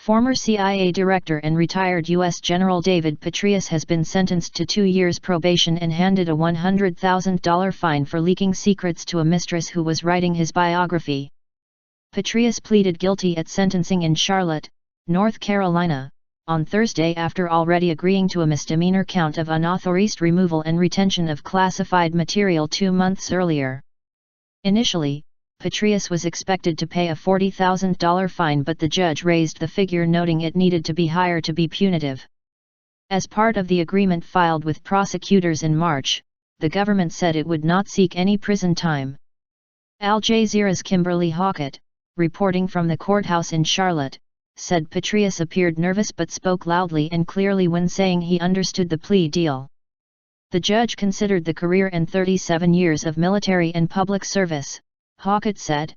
Former CIA Director and retired U.S. General David Petraeus has been sentenced to 2 years probation and handed a $100,000 fine for leaking secrets to a mistress who was writing his biography. Petraeus pleaded guilty at sentencing in Charlotte, North Carolina, on Thursday after already agreeing to a misdemeanor count of unauthorized removal and retention of classified material 2 months earlier. Initially, Petraeus was expected to pay a $40,000 fine, but the judge raised the figure, noting it needed to be higher to be punitive. As part of the agreement filed with prosecutors in March, the government said it would not seek any prison time. Al Jazeera's Kimberly Halkett, reporting from the courthouse in Charlotte, said Petraeus appeared nervous but spoke loudly and clearly when saying he understood the plea deal. The judge considered the career and 37 years of military and public service, Halkett said.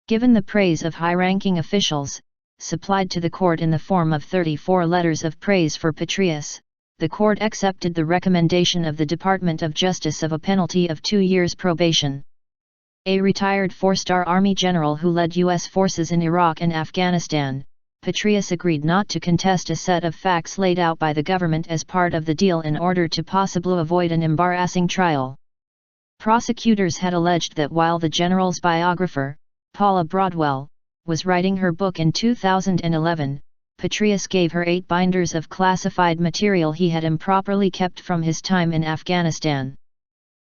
Given the praise of high-ranking officials, supplied to the court in the form of 34 letters of praise for Petraeus, the court accepted the recommendation of the Department of Justice of a penalty of 2 years probation. A retired 4-star Army general who led U.S. forces in Iraq and Afghanistan, Petraeus agreed not to contest a set of facts laid out by the government as part of the deal in order to possibly avoid an embarrassing trial. Prosecutors had alleged that while the general's biographer, Paula Broadwell, was writing her book in 2011, Petraeus gave her 8 binders of classified material he had improperly kept from his time in Afghanistan.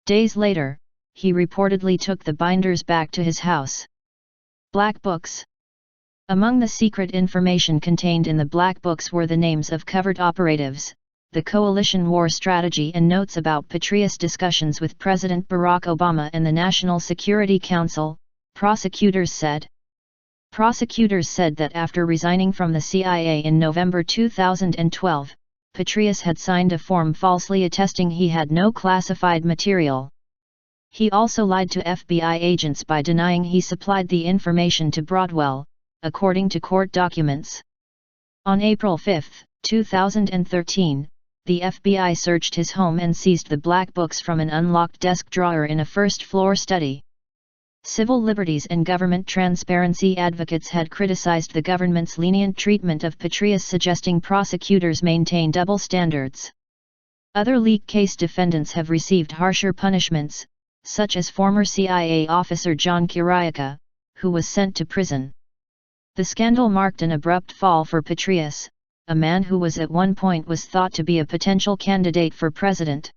Days later, he reportedly took the binders back to his house. Black books. Among the secret information contained in the black books were the names of covert operatives, the coalition war strategy, and notes about Petraeus' discussions with President Barack Obama and the National Security Council, prosecutors said. Prosecutors said that after resigning from the CIA in November 2012, Petraeus had signed a form falsely attesting he had no classified material. He also lied to FBI agents by denying he supplied the information to Broadwell, according to court documents. On April 5, 2013, the FBI searched his home and seized the black books from an unlocked desk drawer in a first-floor study. Civil liberties and government transparency advocates had criticized the government's lenient treatment of Petraeus, suggesting prosecutors maintain double standards. Other leak case defendants have received harsher punishments, such as former CIA officer John Kiriakou, who was sent to prison. The scandal marked an abrupt fall for Petraeus, a man who was at one point thought to be a potential candidate for president.